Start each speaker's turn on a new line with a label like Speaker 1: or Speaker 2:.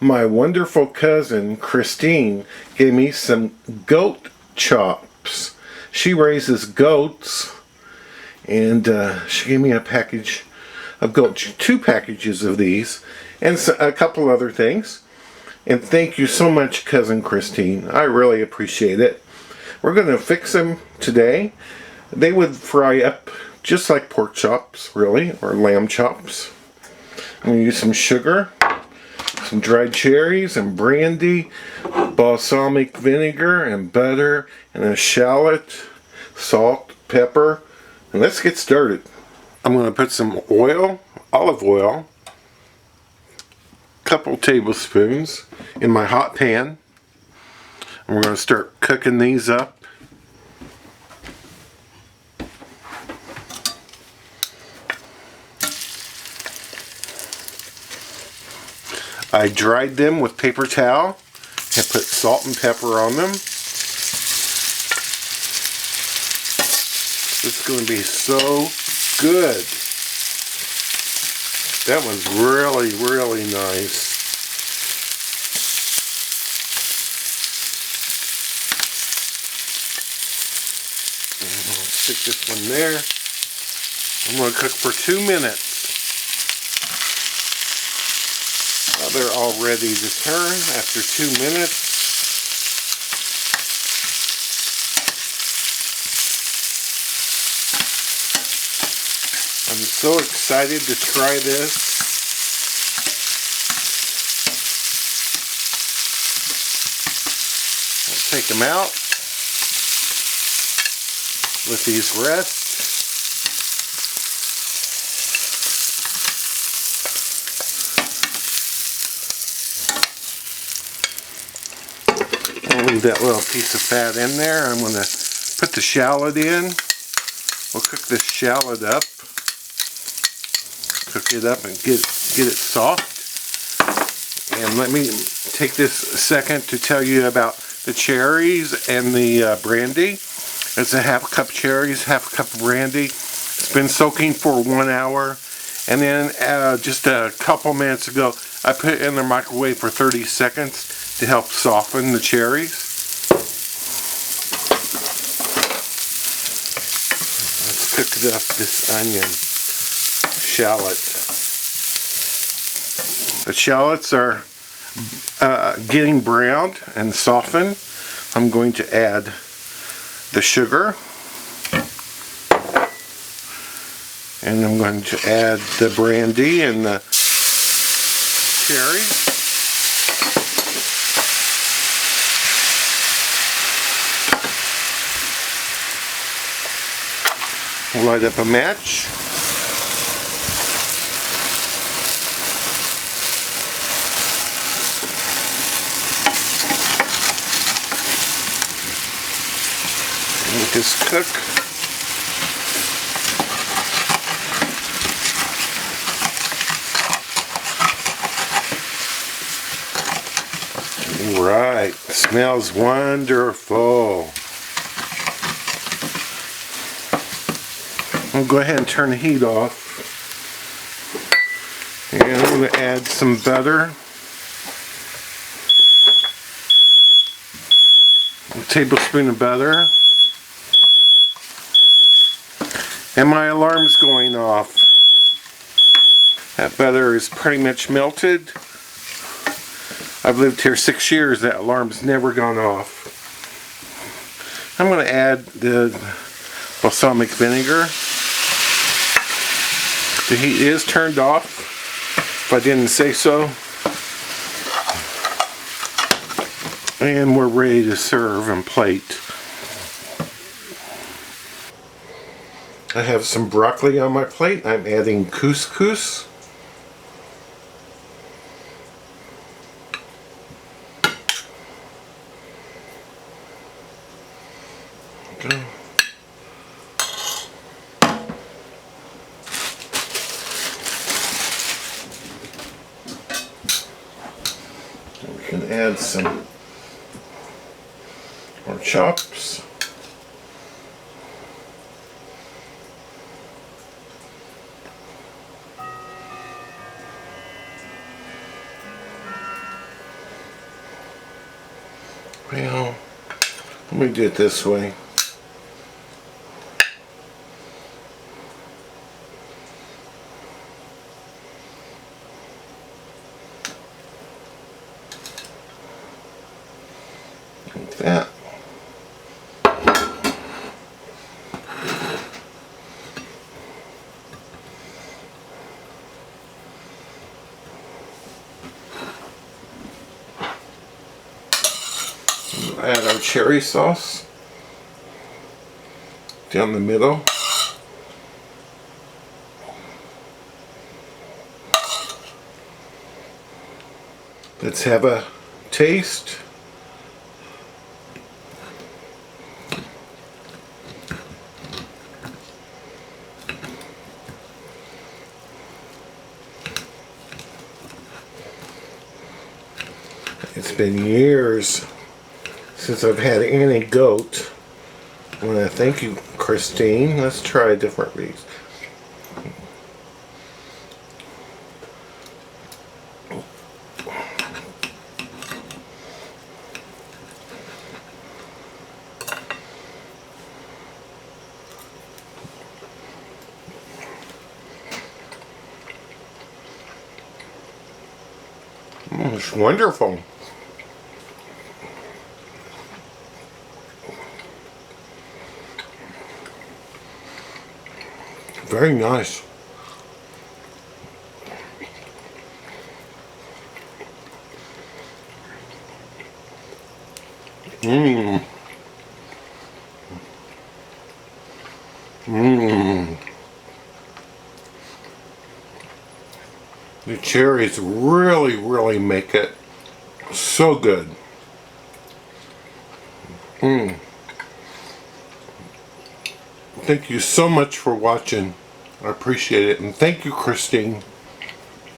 Speaker 1: My wonderful cousin Christine gave me some goat chops. She raises goats, and she gave me a package of goat, 2 packages of these, and a couple other things. And thank you so much, cousin Christine. I really appreciate it. We're going to fix them today. They would fry up just like pork chops, really, or lamb chops. I'm going to use some sugar, some dried cherries, and brandy, balsamic vinegar, and butter, and a shallot, salt, pepper, and let's get started. I'm going to put some oil, olive oil, a couple tablespoons in my hot pan, and we're going to start cooking these up. I dried them with paper towel and put salt and pepper on them. This is going to be so good. That one's really, really nice. I'll stick this one there. I'm going to cook for 2 minutes. They're all ready to turn after 2 minutes. I'm so excited to try this. I'll take them out. Let these rest. Leave that little piece of fat in there. I'm going to put the shallot in. We'll cook this shallot up. Cook it up and get it soft. And let me take this a second to tell you about the cherries and the brandy. It's a half cup cherries, half cup brandy. It's been soaking for 1 hour. And then just a couple minutes ago, I put it in the microwave for 30 seconds. To help soften the cherries. Let's cook it up, this onion, shallot. The shallots are getting browned and softened. I'm going to add the sugar. And I'm going to add the brandy and the cherries. Light up a match. Let this cook. All right, smells wonderful. I'll go ahead and turn the heat off. And I'm going to add some butter. A tablespoon of butter. And my alarm's going off. That butter is pretty much melted. I've lived here 6 years. That alarm's never gone off. I'm going to add the balsamic vinegar. The heat is turned off, if I didn't say so. And we're ready to serve and plate. I have some broccoli on my plate. I'm adding couscous. Okay. We can add some more chops. Well, let me do it this way. Like that. Add our cherry sauce down the middle. Let's have a taste. It's been years since I've had any goat. I want to thank you, Christine. Let's try a different piece. It's wonderful. Very nice. Mmm. Mmm. The cherries really make it so good. Mmm. Thank you so much for watching. I appreciate it. And thank you, Christine.